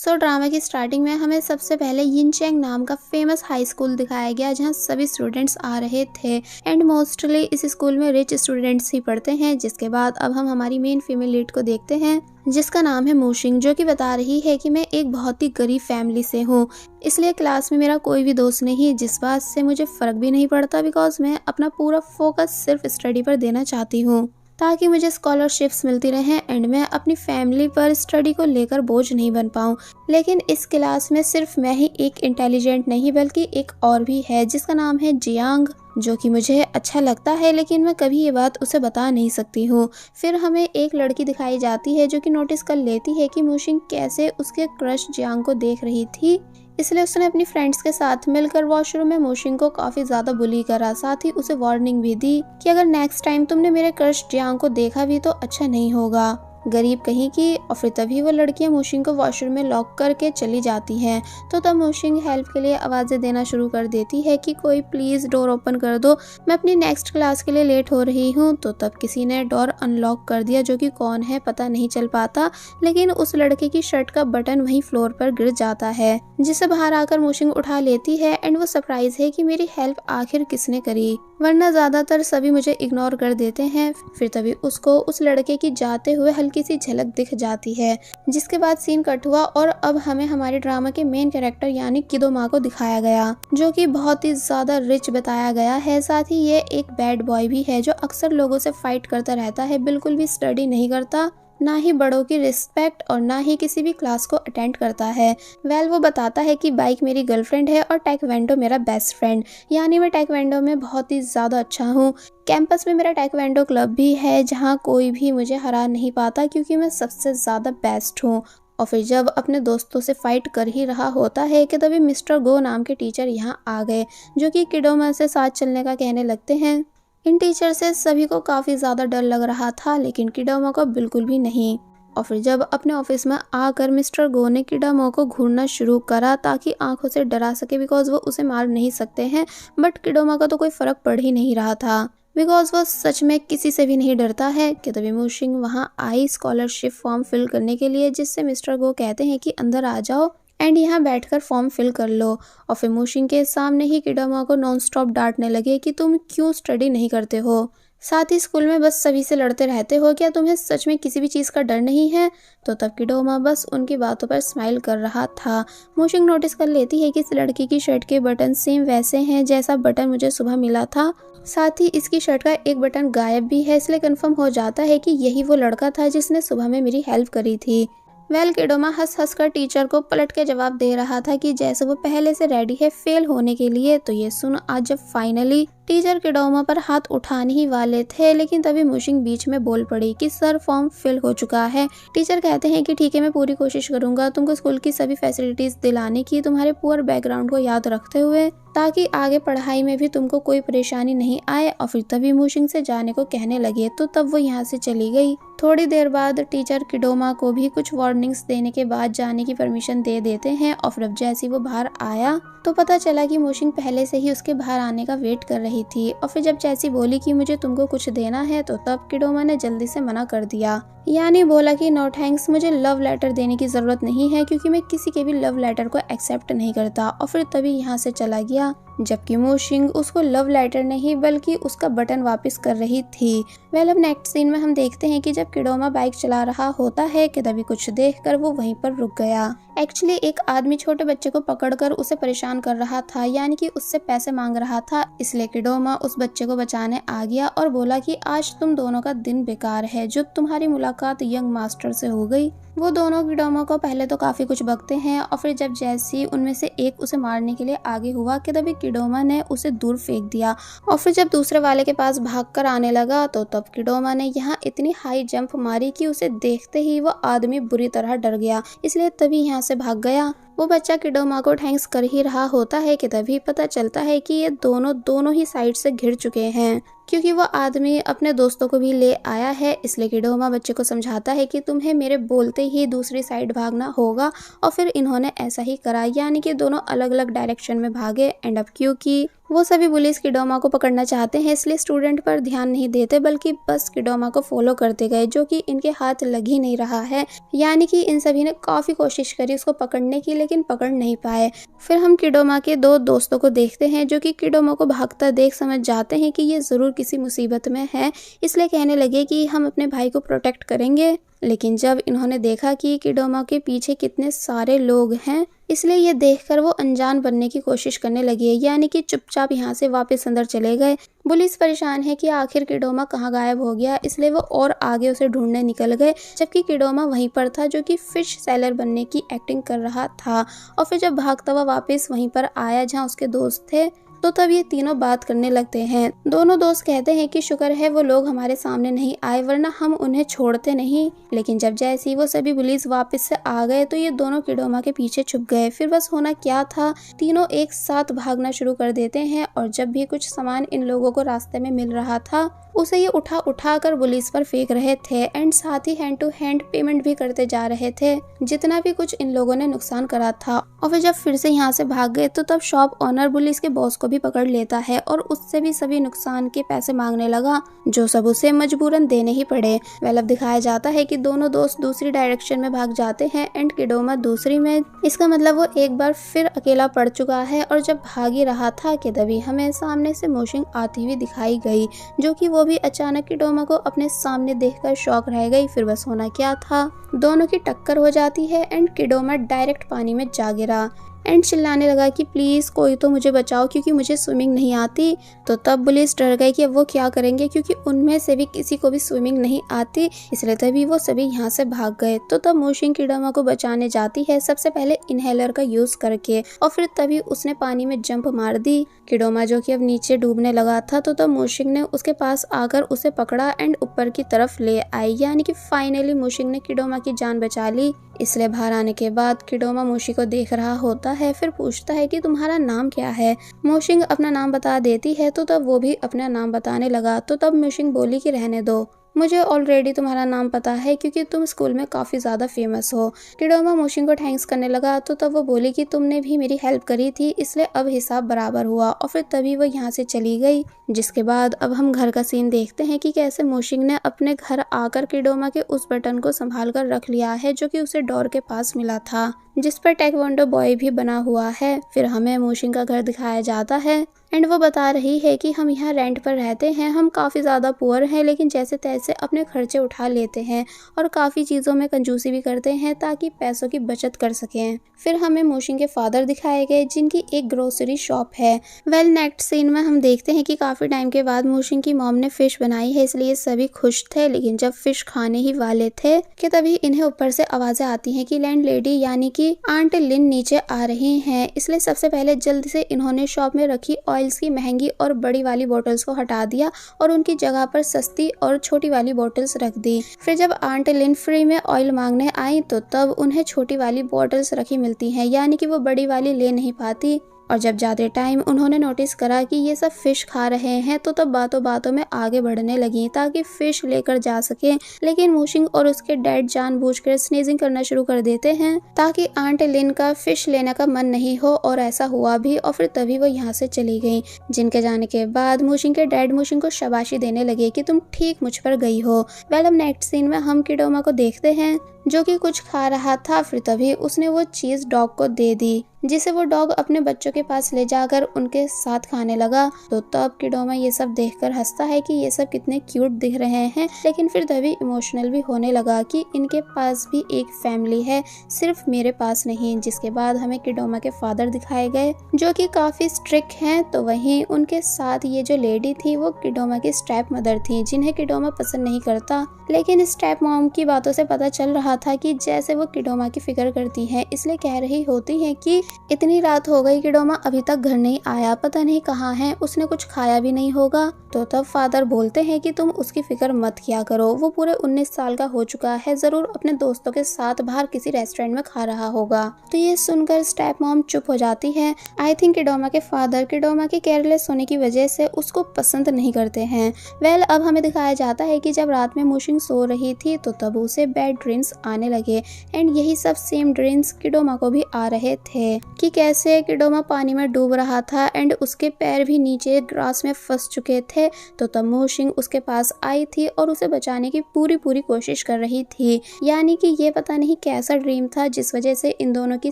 Drama की starting में हमें सबसे पहले यिनचैंग नाम का फेमस हाई स्कूल दिखाया गया जहां सभी स्टूडेंट्स आ रहे थे एंड मोस्टली इस स्कूल में रिच स्टूडेंट्स ही पढ़ते हैं। जिसके बाद अब हम हमारी मेन फीमेल लीड को देखते हैं जिसका नाम है मूशिंग, जो कि बता रही है कि मैं एक बहुत ही गरीब फैमिली से हूँ, इसलिए क्लास में मेरा कोई भी दोस्त नहीं, जिस बात से मुझे फर्क भी नहीं पड़ता बिकॉज मैं अपना पूरा फोकस सिर्फ स्टडी पर देना चाहती हूँ ताकि मुझे स्कॉलरशिप्स मिलती रहें एंड मैं अपनी फैमिली पर स्टडी को लेकर बोझ नहीं बन पाऊँ। लेकिन इस क्लास में सिर्फ मैं ही एक इंटेलिजेंट नहीं बल्कि एक और भी है जिसका नाम है जियांग, जो कि मुझे अच्छा लगता है लेकिन मैं कभी ये बात उसे बता नहीं सकती हूँ। फिर हमें एक लड़की दिखाई जाती है जो कि नोटिस कर लेती है कि मूशिंग कैसे उसके क्रश जियांग को देख रही थी, इसलिए उसने अपनी फ्रेंड्स के साथ मिलकर वॉशरूम में मूशिंग को काफी ज्यादा बुली करा। साथ ही उसे वार्निंग भी दी कि अगर नेक्स्ट टाइम तुमने मेरे क्रश जियांग को देखा भी तो अच्छा नहीं होगा, गरीब कहीं की। और फिर तभी वो लड़कियां मूशिंग को वॉशरूम में लॉक करके चली जाती हैं। तो तब मूशिंग हेल्प के लिए आवाजें देना शुरू कर देती है कि कोई प्लीज डोर ओपन कर दो, मैं अपनी नेक्स्ट क्लास के लिए लेट हो रही हूँ। तो तब किसी ने डोर अनलॉक कर दिया, जो कि कौन है पता नहीं चल पाता, लेकिन उस लड़के की शर्ट का बटन वहीं फ्लोर पर गिर जाता है जिसे बाहर आकर मूशिंग उठा लेती है एंड वो सरप्राइज है कि मेरी हेल्प आखिर किसने करी, वरना ज्यादातर सभी मुझे इग्नोर कर देते हैं। फिर तभी उसको उस लड़के की जाते हुए हल्की सी झलक दिख जाती है, जिसके बाद सीन कट हुआ और अब हमें हमारे ड्रामा के मेन कैरेक्टर यानी किदो-मा को दिखाया गया, जो कि बहुत ही ज्यादा रिच बताया गया है। साथ ही ये एक बैड बॉय भी है जो अक्सर लोगों से फाइट करता रहता है, बिल्कुल भी स्टडी नहीं करता, ना ही बड़ों की रिस्पेक्ट और ना ही किसी भी क्लास को अटेंड करता है। वो बताता है कि बाइक मेरी गर्लफ्रेंड है और टेक्वेंडो मेरा बेस्ट फ्रेंड, यानी मैं टेक्वेंडो में बहुत ही ज्यादा अच्छा हूँ। कैंपस में मेरा टेक्वेंडो क्लब भी है जहाँ कोई भी मुझे हरा नहीं पाता क्योंकि मैं सबसे ज्यादा बेस्ट हूँ। और फिर जब अपने दोस्तों से फाइट कर ही रहा होता है कि तभी मिस्टर गो नाम के टीचर यहाँ आ गए, जो कि किडो-मा से साथ चलने का कहने लगते हैं। इन टीचर से सभी को काफी ज्यादा डर लग रहा था लेकिन किडो-मा को बिल्कुल भी नहीं। और फिर जब अपने ऑफिस में आकर मिस्टर गो ने किडो-मा को घूरना शुरू करा ताकि आंखों से डरा सके बिकॉज वो उसे मार नहीं सकते हैं, बट किडो-मा का तो कोई फर्क पड़ ही नहीं रहा था बिकॉज वो सच में किसी से भी नहीं डरता है। कि तभी मूशिंग वहाँ आई स्कॉलरशिप फॉर्म फिल करने के लिए, जिससे मिस्टर गो कहते हैं कि अंदर आ जाओ एंड यहाँ बैठकर फॉर्म फिल कर लो। और फिर मूशिंग के सामने ही किडो-मा को नॉन स्टॉप डांटने लगे कि तुम क्यों स्टडी नहीं करते हो, साथ ही स्कूल में बस सभी से लड़ते रहते हो, क्या तुम्हें सच में किसी भी चीज का डर नहीं है। तो तब किडो-मा बस उनकी बातों पर स्माइल कर रहा था। मूशिंग नोटिस कर लेती है कि इस लड़की की शर्ट के बटन सेम वैसे हैं जैसा बटन मुझे सुबह मिला था, साथ ही इसकी शर्ट का एक बटन गायब भी है, इसलिए कंफर्म हो जाता है कि यही वो लड़का था जिसने सुबह में मेरी हेल्प करी थी। किडो-मा हंस हंस कर टीचर को पलट के जवाब दे रहा था कि जैसे वो पहले से रेडी है फेल होने के लिए। तो ये सुन आज जब फाइनली टीचर किडो-मा पर हाथ उठाने ही वाले थे, लेकिन तभी मूशिंग बीच में बोल पड़ी कि सर फॉर्म फिल हो चुका है। टीचर कहते हैं कि ठीक है, मैं पूरी कोशिश करूंगा तुमको स्कूल की सभी फैसिलिटीज दिलाने की, तुम्हारे पुअर बैकग्राउंड को याद रखते हुए, ताकि आगे पढ़ाई में भी तुमको कोई परेशानी नहीं आए। और फिर तभी मूशिंग से जाने को कहने लगे तो तब वो यहाँ से चली गई। थोड़ी देर बाद टीचर किडो-मा को भी कुछ वार्निंग्स देने के बाद जाने की परमिशन दे देते हैं। और फिर जैसे वो बाहर आया तो पता चला कि मूशिंग पहले से ही उसके बाहर आने का वेट कर रही थी। और फिर जब जैसी बोली कि मुझे तुमको कुछ देना है तो तब किडो-मा ने जल्दी से मना कर दिया, यानी बोला कि नो थैंक्स, मुझे लव लेटर देने की जरूरत नहीं है क्योंकि मैं किसी के भी लव लेटर को एक्सेप्ट नहीं करता। और फिर तभी यहाँ से चला गया, जबकि मूशिंग उसको लव लेटर नहीं बल्कि उसका बटन वापस कर रही थी। अब नेक्स्ट सीन में हम देखते हैं कि जब किडो-मा बाइक चला रहा होता है कि तभी कुछ देखकर वो वहीं पर रुक गया। एक्चुअली एक आदमी छोटे बच्चे को पकड़कर उसे परेशान कर रहा था, यानी कि उससे पैसे मांग रहा था, इसलिए किडो-मा उस बच्चे को बचाने आ गया और बोला कि आज तुम दोनों का दिन बेकार है, जो तुम्हारी मुलाकात यंग मास्टर से हो गई। वो दोनों किडो-मा को पहले तो काफी कुछ बकते हैं और फिर जब जैसी उनमें से एक उसे मारने के लिए आगे हुआ कि तभी किडो-मा ने उसे दूर फेंक दिया। और फिर जब दूसरे वाले के पास भागकर आने लगा तो तब किडो-मा ने यहाँ इतनी हाई जंप मारी कि उसे देखते ही वो आदमी बुरी तरह डर गया, इसलिए तभी यहाँ से भाग गया। वो बच्चा किडो-मा को थैंक्स कर ही रहा होता है कि तभी पता चलता है कि ये दोनों ही साइड से घिर चुके हैं, क्योंकि वो आदमी अपने दोस्तों को भी ले आया है। इसलिए किडो-मा बच्चे को समझाता है कि तुम्हें मेरे बोलते ही दूसरी साइड भागना होगा। और फिर इन्होंने ऐसा ही करा, यानी कि दोनों अलग अलग डायरेक्शन में भागे। एंड अब क्योंकि वो सभी पुलिस किडोमा को पकड़ना चाहते हैं, इसलिए स्टूडेंट पर ध्यान नहीं देते बल्कि बस किडोमा को फॉलो करते गए, जो कि इनके हाथ लग ही नहीं रहा है। यानी कि इन सभी ने काफी कोशिश करी उसको पकड़ने की, लेकिन पकड़ नहीं पाए। फिर हम किडोमा के दो दोस्तों को देखते हैं जो कि किडोमा को भागता देख समझ जाते हैं कि ये जरूर किसी मुसीबत में है, इसलिए कहने लगे कि हम अपने भाई को प्रोटेक्ट करेंगे। लेकिन जब इन्होंने देखा कि किडोमा के पीछे कितने सारे लोग हैं, इसलिए ये देखकर वो अनजान बनने की कोशिश करने लगी, यानी कि चुपचाप यहाँ से वापस अंदर चले गए। पुलिस परेशान है कि आखिर किडोमा कहाँ गायब हो गया, इसलिए वो और आगे उसे ढूंढने निकल गए, जबकि किडोमा वहीं पर था जो कि फिश सेलर बनने की एक्टिंग कर रहा था। और फिर जब भागता हुआ वापस वहीं पर आया जहाँ उसके दोस्त थे, तो तब ये तीनों बात करने लगते हैं। दोनों दोस्त कहते हैं कि शुक्र है वो लोग हमारे सामने नहीं आए, वरना हम उन्हें छोड़ते नहीं। लेकिन जब जैसे ही वो सभी पुलिस वापस से आ गए तो ये दोनों किडोमा के पीछे छुप गए। फिर बस होना क्या था, तीनों एक साथ भागना शुरू कर देते हैं और जब भी कुछ सामान इन लोगों को रास्ते में मिल रहा था उसे ये उठा कर पुलिस पर फेंक रहे थे एंड साथ ही हैंड टू हैंड पेमेंट भी करते जा रहे थे, जितना भी कुछ इन लोगों ने नुकसान करा था। और फिर जब फिर से यहाँ से भाग गए तो तब शॉप ओनर पुलिस के बॉस को भी पकड़ लेता है और उससे भी सभी नुकसान के पैसे मांगने लगा, जो सब उसे मजबूरन देने ही पड़े। वेल अब दिखाया जाता है कि दोनों दोस्त दूसरी डायरेक्शन में भाग जाते हैं एंड किडोमा दूसरी में। इसका मतलब वो एक बार फिर अकेला पड़ चुका है और जब भाग ही रहा था कि तभी हमें सामने से मोशिंग आती हुई दिखाई गई, जो कि वो भी अचानक किडोमा को अपने सामने देखकर शॉक रह गई। फिर बस होना क्या था, दोनों की टक्कर हो जाती है एंड किडोमा डायरेक्ट पानी में जा गिरा एंड चिल्लाने लगा कि प्लीज कोई तो मुझे बचाओ क्योंकि मुझे स्विमिंग नहीं आती। तो तब पुलिस डर गई कि अब वो क्या करेंगे, क्योंकि उनमें से भी किसी को भी स्विमिंग नहीं आती, इसलिए तभी वो सभी यहाँ से भाग गए। तो तब मोशिंग किडोमा को बचाने जाती है, सबसे पहले इनहेलर का यूज करके, और फिर तभी उसने पानी में जंप मार दी। किडोमा जो कि अब नीचे डूबने लगा था, तो तब मोशिंग ने उसके पास आकर उसे पकड़ा एंड ऊपर की तरफ ले आई, यानी कि फाइनली मोशिंग ने किडोमा की जान बचा ली। इसलिए बाहर आने के बाद किडोमा मोशी को देख रहा होता है, फिर पूछता है कि तुम्हारा नाम क्या है। मोशिंग अपना नाम बता देती है, तो तब वो भी अपना नाम बताने लगा। तो तब मोशिंग बोली कि रहने दो, मुझे ऑलरेडी तुम्हारा नाम पता है क्योंकि तुम स्कूल में काफी ज्यादा फेमस हो। किडोमा मोशिंग को थैंक्स करने लगा, तो तब वो बोली कि तुमने भी मेरी हेल्प करी थी, इसलिए अब हिसाब बराबर हुआ। और फिर तभी वो यहाँ से चली गई। जिसके बाद अब हम घर का सीन देखते हैं कि कैसे मोशिंग ने अपने घर आकर किडोमा के उस बटन को संभाल कर रख लिया है जो कि उसे डोर के पास मिला था, जिस पर टेक्वांडो बॉय भी बना हुआ है। फिर हमें मोशिंग का घर दिखाया जाता है एंड वो बता रही है कि हम यहाँ रेंट पर रहते हैं, हम काफ़ी ज़्यादा पुअर हैं, लेकिन जैसे तैसे अपने खर्चे उठा लेते हैं और काफ़ी चीज़ों में कंजूसी भी करते हैं ताकि पैसों की बचत कर सकें। फिर हमें मोशिंग के फादर दिखाए गए जिनकी एक ग्रोसरी शॉप है। वेल नेक्स्ट सीन में हम देखते हैं कि काफ़ी टाइम के बाद मोशिंग की मॉम ने फिश बनाई है, इसलिए सभी खुश थे। लेकिन जब फिश खाने ही वाले थे कि तभी इन्हें ऊपर से आवाज़ें आती हैं कि लैंड लेडी यानी कि आंट लिन नीचे आ रही हैं। इसलिए सबसे पहले जल्दी से इन्होंने शॉप में रखी ऑयल्स की महंगी और बड़ी वाली बोतल्स को हटा दिया और उनकी जगह पर सस्ती और छोटी वाली बोतल्स रख दी। फिर जब आंट लिन फ्री में ऑयल मांगने आई तो तब उन्हें छोटी वाली बोतल्स रखी मिलती हैं, यानी कि वो बड़ी वाली ले नहीं पाती। और जब ज़्यादा टाइम उन्होंने नोटिस करा कि ये सब फिश खा रहे हैं तो तब बातों बातों में आगे बढ़ने लगी ताकि फिश लेकर जा सके। लेकिन मोशिंग और उसके डैड जानबूझकर स्नीजिंग करना शुरू कर देते हैं ताकि आंट लिन का फिश लेने का मन नहीं हो, और ऐसा हुआ भी। और फिर तभी वो यहाँ से चली गई। जिनके जाने के बाद मोशिंग के डैड मोशिंग को शाबाशी देने लगे कि तुम ठीक मुझ पर गई हो। वेल अब नेक्स्ट सीन में हम किडोमा को देखते हैं जो कि कुछ खा रहा था। फिर तभी उसने वो चीज डॉग को दे दी, जिसे वो डॉग अपने बच्चों के पास ले जाकर उनके साथ खाने लगा। तो तब किडोमा ये सब देखकर हंसता है कि ये सब कितने क्यूट दिख रहे हैं, लेकिन फिर तभी इमोशनल भी होने लगा कि इनके पास भी एक फैमिली है, सिर्फ मेरे पास नहीं। जिसके बाद हमें किडोमा के फादर दिखाए गए जो कि काफी स्ट्रिक्ट हैं। तो वहीं उनके साथ ये जो लेडी थी वो किडोमा की स्टेप मदर थी, जिन्हें किडोमा पसंद नहीं करता। लेकिन स्टेप मॉम की बातों से पता चल रहा था कि जैसे वो किडोमा की फिक्र करती है, इसलिए कह रही होती है कि इतनी रात हो गई, किडोमा अभी तक घर नहीं आया, पता नहीं कहाँ है, उसने कुछ खाया भी नहीं होगा। तो तब फादर बोलते हैं कि तुम उसकी फिक्र मत किया करो, वो पूरे 19 साल का हो चुका है, जरूर अपने दोस्तों के साथ बाहर किसी रेस्टोरेंट में खा रहा होगा। तो ये सुनकर स्टेप मॉम चुप हो जाती है। आई थिंक किडोमा के फादर किडोमा के केयरलेस होने की वजह से उसको पसंद नहीं करते हैं। वेल अब हमें दिखाया जाता है कि जब रात में मोशिंग सो रही थी तो तब उसे बैड ड्रीम्स आने लगे एंड यही सब सेम ड्रीम्स किडोमा को भी आ रहे थे कि कैसे किडोमा पानी में डूब रहा था एंड उसके पैर भी नीचे ग्रास में फंस चुके थे। तो तब मोशिंग उसके पास आई थी और उसे बचाने की पूरी कोशिश कर रही थी। यानी कि ये पता नहीं कैसा ड्रीम था जिस वजह से इन दोनों की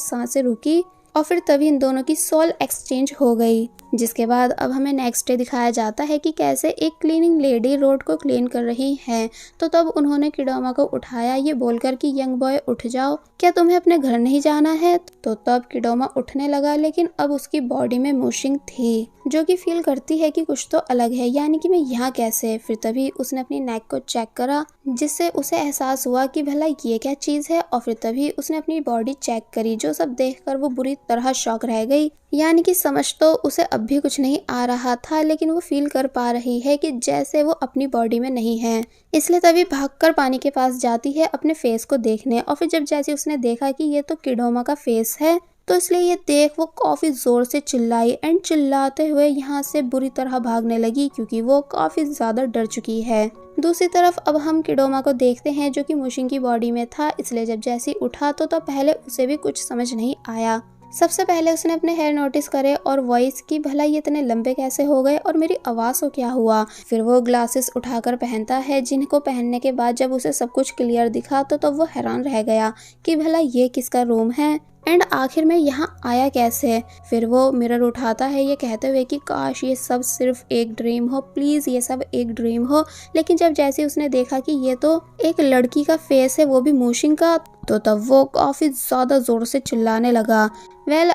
सांसें रुकी और फिर तभी इन दोनों की सोल एक्सचेंज हो गई। जिसके बाद अब हमें नेक्स्ट डे दिखाया जाता है कि कैसे एक क्लीनिंग लेडी रोड को क्लीन कर रही हैं। तो तब उन्होंने किडोमा को उठाया ये बोलकर कि यंग बॉय उठ जाओ, क्या तुम्हें अपने घर नहीं जाना है। तो तब किडोमा उठने लगा लेकिन अब उसकी बॉडी में मोशिंग थी जो कि फील करती है कि कुछ तो अलग है, यानी कि मैं यहाँ कैसे। फिर तभी उसने अपनी नेक को चेक करा जिससे उसे एहसास हुआ कि भला ये क्या चीज है और फिर तभी उसने अपनी बॉडी चेक करी जो सब देखकर वो बुरी तरह शॉक रह गई। यानी कि समझ तो उसे अब भी कुछ नहीं आ रहा था लेकिन वो फील कर पा रही है कि जैसे वो अपनी बॉडी में नहीं है। इसलिए तभी भागकर पानी के पास जाती है अपने फेस को देखने और फिर जब जैसे उसने देखा कि ये तो किडोमा का फेस है तो इसलिए ये देख वो काफी जोर से चिल्लाई एंड चिल्लाते हुए यहाँ से बुरी तरह भागने लगी क्योंकि वो काफी ज्यादा डर चुकी है। दूसरी तरफ अब हम किडोमा को देखते हैं जो कि मोशिंग की बॉडी में था। इसलिए जब जैसे उठा तो पहले उसे भी कुछ समझ नहीं आया। सबसे पहले उसने अपने हेयर नोटिस करे और वॉइस की भला ये इतने लंबे कैसे हो गए और मेरी आवाज को क्या हुआ। फिर वो ग्लासेस उठाकर पहनता है जिनको पहनने के बाद जब उसे सब कुछ क्लियर दिखा तो वो हैरान रह गया कि भला ये किसका रूम है एंड आखिर में यहाँ आया कैसे। फिर वो मिरर उठाता है ये कहते हुए कि काश ये सब सिर्फ एक ड्रीम हो, प्लीज ये सब एक ड्रीम हो। लेकिन जब जैसे उसने देखा कि ये तो एक लड़की का फेस है वो भी मोशिंग का, तो तब वो काफी ज्यादा जोर से चिल्लाने लगा।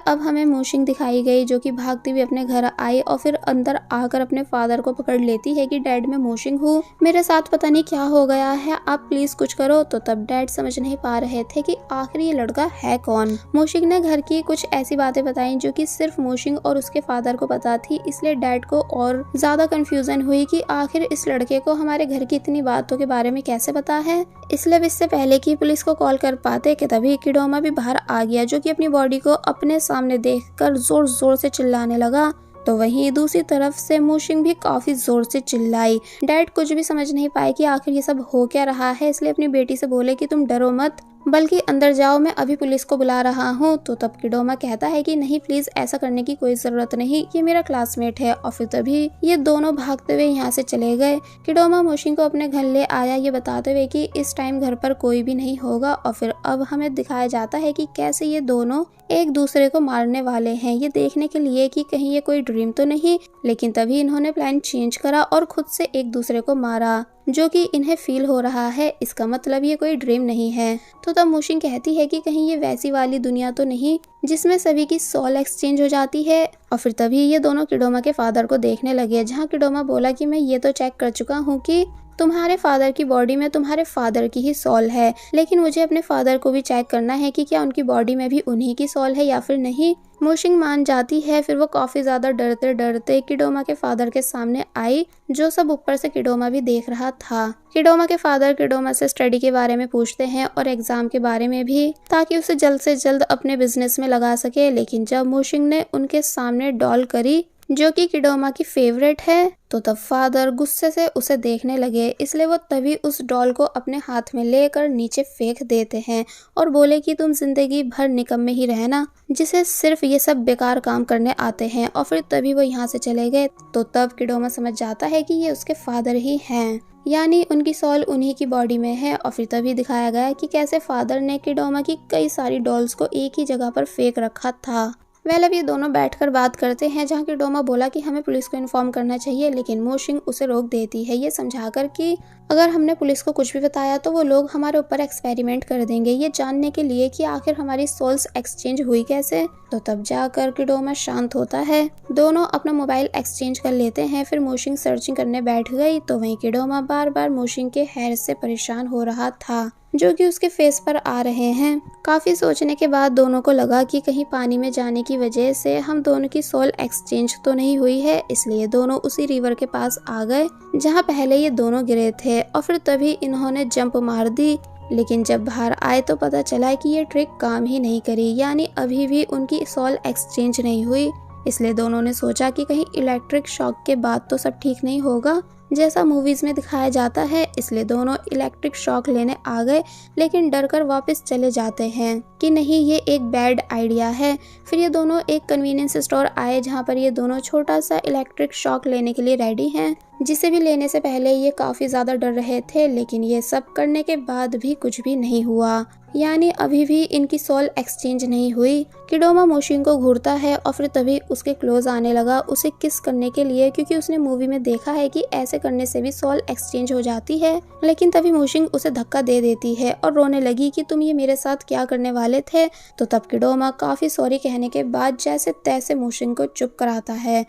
अब हमें मोशिंग दिखाई गई जो कि भागती हुई अपने घर आई और फिर अंदर आकर अपने फादर को पकड़ लेती है कि डैड मैं मोशिंग हूँ, मेरे साथ पता नहीं क्या हो गया है, आप प्लीज कुछ करो। तो तब डैड समझ नहीं पा रहे थे कि आखिर ये लड़का है कौन। मोशिंग ने घर की कुछ ऐसी बातें बताई जो कि सिर्फ मोशिंग और उसके फादर को पता थी। इसलिए डैड को और ज्यादा कंफ्यूजन हुई कि आखिर इस लड़के को हमारे घर की इतनी बातों के बारे में कैसे पता है। इसलिए इससे पहले कि पुलिस को कॉल कर पाते कि तभी किडोमा भी बाहर आ गया जो कि अपनी बॉडी को अपने सामने देखकर जोर जोर से चिल्लाने लगा। तो वहीं दूसरी तरफ से मोशिंग भी काफी जोर से चिल्लाई। डैड कुछ भी समझ नहीं पाए कि आखिर ये सब हो क्या रहा है। इसलिए अपनी बेटी से बोले कि तुम डरो मत बल्कि अंदर जाओ, मैं अभी पुलिस को बुला रहा हूँ। तो तब किडोमा कहता है कि नहीं प्लीज ऐसा करने की कोई जरूरत नहीं, ये मेरा क्लासमेट है। और फिर तभी ये दोनों भागते हुए यहाँ से चले गए। किडोमा मोशिंग को अपने घर ले आया ये बताते हुए कि इस टाइम घर पर कोई भी नहीं होगा। और फिर अब हमें दिखाया जाता है कि कैसे ये दोनों एक दूसरे को मारने वाले हैं, ये देखने के लिए कि कहीं ये कोई ड्रीम तो नहीं। लेकिन तभी इन्होंने प्लान चेंज करा और खुद से एक दूसरे को मारा जो कि इन्हें फील हो रहा है, इसका मतलब ये कोई ड्रीम नहीं है। तो तब मोशिंग कहती है कि कहीं ये वैसी वाली दुनिया तो नहीं जिसमें सभी की सोल एक्सचेंज हो जाती है। और फिर तभी ये दोनों किडोमा के फादर को देखने लगे जहाँ किडोमा बोला कि मैं ये तो चेक कर चुका हूँ कि तुम्हारे फादर की बॉडी में तुम्हारे फादर की ही सोल है, लेकिन मुझे अपने फादर को भी चेक करना है कि क्या उनकी बॉडी में भी उन्हीं की सोल है या फिर नहीं। मोशिंग मान जाती है। फिर वो काफी ज्यादा डरते डरते किडोमा के फादर के सामने आई जो सब ऊपर से किडोमा भी देख रहा था। किडोमा के फादर किडोमा से स्टडी के बारे में पूछते हैं और एग्जाम के बारे में भी ताकि उसे जल्द से जल्द अपने बिजनेस में लगा सके। लेकिन जब मोशिंग ने उनके सामने डॉल करी जो कि किडोमा की फेवरेट है तो तब फादर गुस्से से उसे देखने लगे। इसलिए वो तभी उस डॉल को अपने हाथ में लेकर नीचे फेंक देते हैं और बोले कि तुम जिंदगी भर निकम्मे ही रहना जिसे सिर्फ ये सब बेकार काम करने आते हैं। और फिर तभी वो यहाँ से चले गए। तो तब किडोमा समझ जाता है कि ये उसके फादर ही हैं, यानी उनकी सोल उन्हीं की बॉडी में है। और फिर तभी दिखाया गया कि कैसे फादर ने किडोमा की कई सारी डॉल्स को एक ही जगह पर फेंक रखा था। अब ये दोनों बैठकर बात करते हैं जहाँ किडोमा बोला कि हमें पुलिस को इन्फॉर्म करना चाहिए, लेकिन मोशिंग उसे रोक देती है ये समझाकर कि अगर हमने पुलिस को कुछ भी बताया तो वो लोग हमारे ऊपर एक्सपेरिमेंट कर देंगे ये जानने के लिए कि आखिर हमारी सोल्स एक्सचेंज हुई कैसे। तो तब जाकर किडोमा शांत होता है। दोनों अपना मोबाइल एक्सचेंज कर लेते हैं। फिर मोशिंग सर्चिंग करने बैठ गई तो वहीं किडोमा बार बार मोशिंग के हेयर से परेशान हो रहा था जो कि उसके फेस पर आ रहे हैं। काफी सोचने के बाद दोनों को लगा कि कहीं पानी में जाने की वजह से हम दोनों की सोल एक्सचेंज तो नहीं हुई है। इसलिए दोनों उसी रिवर के पास आ गए जहाँ पहले ये दोनों गिरे थे। और फिर तभी इन्होंने जंप मार दी। लेकिन जब बाहर आए तो पता चला कि ये ट्रिक काम ही नहीं करी, यानी अभी भी उनकी सोल एक्सचेंज नहीं हुई। इसलिए दोनों ने सोचा कि कहीं इलेक्ट्रिक शॉक के बाद तो सब ठीक नहीं होगा जैसा मूवीज में दिखाया जाता है, इसलिए दोनों इलेक्ट्रिक शॉक लेने आ गए, लेकिन डर कर वापस चले जाते हैं कि नहीं ये एक बैड आइडिया है। फिर ये दोनों एक कन्वीनियंस स्टोर आए जहाँ पर ये दोनों छोटा सा इलेक्ट्रिक शॉक लेने के लिए रेडी हैं, जिसे भी लेने से पहले ये काफी ज्यादा डर रहे थे, लेकिन ये सब करने के बाद भी कुछ भी नहीं हुआ, यानी अभी भी इनकी सोल एक्सचेंज नहीं हुई। किडोमा मोशिन को घूरता है और फिर तभी उसके क्लोज आने लगा उसे किस करने के लिए, क्योंकि उसने मूवी में देखा है कि ऐसे करने से भी सोल एक्सचेंज हो जाती है। लेकिन तभी मोशिन उसे धक्का दे देती है और रोने लगी कि तुम ये मेरे साथ क्या करने वाले थे। तो तब किडोमा काफी सॉरी कहने के बाद जैसे तैसे मोशिन को चुप कराता है।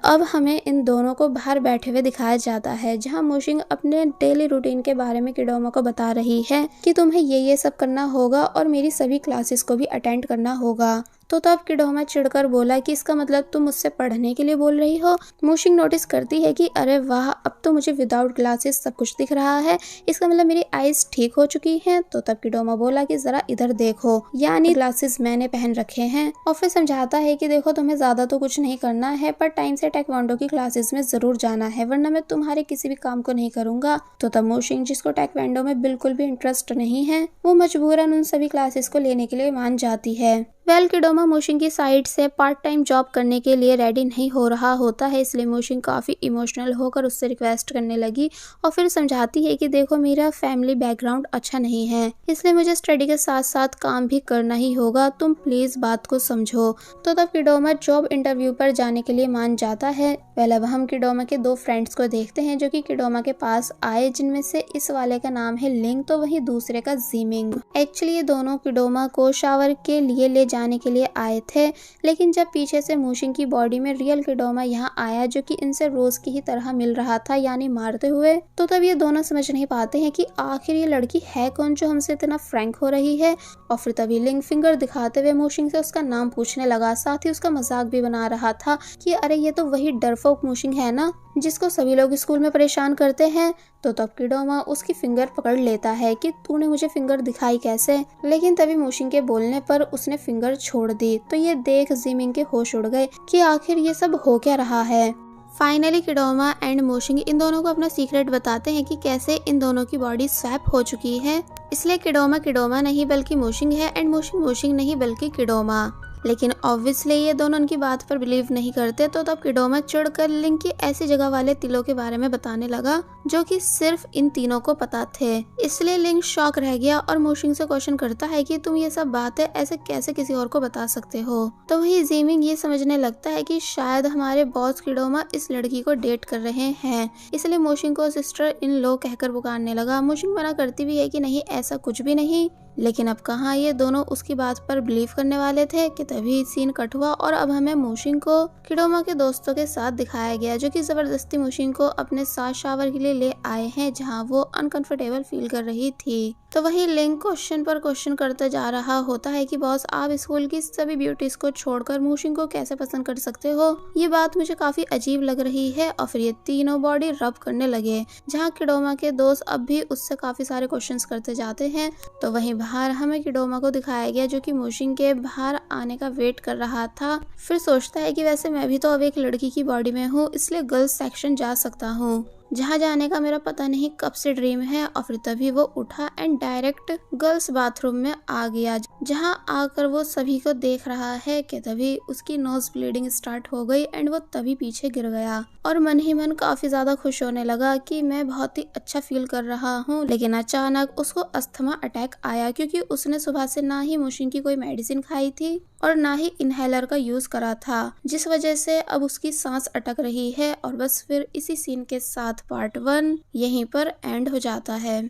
अब हमें इन दोनों को बाहर बैठे हुए दिखाया जाता है, जहाँ मोशिन अपने डेली रूटीन के बारे में किडोमा को बता रही है कि तुम्हें ये सब करना होगा और मेरी सभी क्लासेस को भी अटेंड करना होगा। तो तब किडोमा चिढ़कर बोला कि इसका मतलब तुम मुझसे पढ़ने के लिए बोल रही हो। मोशिन नोटिस करती है कि अरे वाह, अब तो मुझे विदाउट ग्लासेस सब कुछ दिख रहा है, इसका मतलब मेरी आईज ठीक हो चुकी हैं। तो तब किडोमा बोला कि जरा इधर देखो, यानी ग्लासेस मैंने पहन रखे हैं। और फिर समझाता है कि देखो तुम्हें ज्यादा तो कुछ नहीं करना है, पर टाइम से टेक्वांडो की क्लासेस में जरूर जाना है, वरना मैं तुम्हारे किसी भी काम को नहीं करूंगा। तो तब मोशिन, जिसको टेक्वांडो में बिल्कुल भी इंटरेस्ट नहीं है, वो मजबूरन उन सभी क्लासेस को लेने के लिए मान जाती है। किडोमा मोशिन की साइड से पार्ट टाइम जॉब करने के लिए रेडी नहीं हो रहा होता है, इसलिए मोशिन काफ़ी इमोशनल होकर उससे रिक्वेस्ट करने लगी और फिर समझाती है कि देखो मेरा फैमिली बैकग्राउंड अच्छा नहीं है, इसलिए मुझे स्टडी के साथ साथ काम भी करना ही होगा, तुम प्लीज़ बात को समझो। तो तब किडोमा जॉब इंटरव्यू पर जाने के लिए मान जाता है। अब हम किडोमा के दो फ्रेंड्स को देखते हैं जो कि किडोमा के पास आए, जिनमें से इस वाले का नाम है लिंग, तो वहीं दूसरे का जीमिंग। एक्चुअली ये दोनों किडोमा को शावर के लिए ले जाने के लिए आए थे, लेकिन जब पीछे से मोशिन की बॉडी में रियल किडोमा यहाँ आया, जो कि इनसे रोज की ही तरह मिल रहा था, यानी मारते हुए, तो तब ये दोनों समझ नहीं पाते हैं कि आखिर ये लड़की है कौन जो हमसे इतना फ्रैंक हो रही है। और फिर तभी लिंग फिंगर दिखाते हुए मोशिन से उसका नाम पूछने लगा, साथ ही उसका मजाक भी बना रहा था कि अरे ये तो वही डरपोक मोशिन है ना, जिसको सभी लोग स्कूल में परेशान करते हैं। तो तब किडोमा उसकी फिंगर पकड़ लेता है कि तूने मुझे फिंगर दिखाई कैसे, लेकिन तभी मोशिन के बोलने पर उसने फिंगर छोड़ दी। तो ये देख जिमिंग के होश उड़ गए कि आखिर ये सब हो क्या रहा है। फाइनली किडोमा एंड मोशिन इन दोनों को अपना सीक्रेट बताते हैं कि कैसे इन दोनों की बॉडी स्वैप हो चुकी है, इसलिए किडोमा नहीं बल्कि मोशिन है एंड मोशिन नहीं बल्कि किडोमा। लेकिन ऑब्वियसली ये दोनों उनकी बात पर बिलीव नहीं करते। तो तब किडोमा चिढ़कर लिंग की ऐसी जगह वाले तिलों के बारे में बताने लगा जो कि सिर्फ इन तीनों को पता थे, इसलिए लिंग शॉक रह गया और मोशिन से क्वेश्चन करता है कि तुम ये सब बातें ऐसे कैसे किसी और को बता सकते हो। तो वही जीमिंग ये समझने लगता है कि शायद हमारे बॉस किडोमा इस लड़की को डेट कर रहे हैं, इसलिए मोशिन को सिस्टर इन लो कहकर पुकारने लगा। मोशिन मना करती भी है कि नहीं ऐसा कुछ भी नहीं, लेकिन अब कहाँ ये दोनों उसकी बात पर बिलीव करने वाले थे कि तभी सीन कट हुआ और अब हमें मोशिन को किडोमा के दोस्तों के साथ दिखाया गया, जो कि जबरदस्ती मोशिन को अपने साथ शावर के लिए ले आए हैं, जहाँ वो अनकंफर्टेबल फील कर रही थी। तो वही लिंक क्वेश्चन पर क्वेश्चन करते जा रहा होता है कि बॉस आप स्कूल की सभी ब्यूटीज को छोड़कर मोशिन को कैसे पसंद कर सकते हो, ये बात मुझे काफी अजीब लग रही है। और फिर ये तीनों बॉडी रब करने लगे, जहाँ किडोमा के दोस्त अब भी उससे काफी सारे क्वेश्चंस करते जाते हैं। तो वहीं बाहर हमें किडोमा को दिखाया गया जो कि मोशिन के बाहर आने का वेट कर रहा था। फिर सोचता है कि वैसे मैं भी तो अब एक लड़की की बॉडी में हूँ, इसलिए गर्ल्स सेक्शन जा सकता हूँ, जहाँ जाने का मेरा पता नहीं कब से ड्रीम है। और फिर तभी वो उठा एंड डायरेक्ट गर्ल्स बाथरूम में आ गया, जहाँ आकर वो सभी को देख रहा है कि तभी उसकी नोज ब्लीडिंग स्टार्ट हो गई एंड वो तभी पीछे गिर गया और मन ही मन काफी ज्यादा खुश होने लगा कि मैं बहुत ही अच्छा फील कर रहा हूँ। लेकिन अचानक उसको अस्थमा अटैक आया, क्योंकि उसने सुबह से ना ही मोशिन की कोई मेडिसिन खाई थी और ना ही इनहेलर का यूज करा था, जिस वजह से अब उसकी सांस अटक रही है। और बस फिर इसी सीन के साथ पार्ट 1 यहीं पर एंड हो जाता है।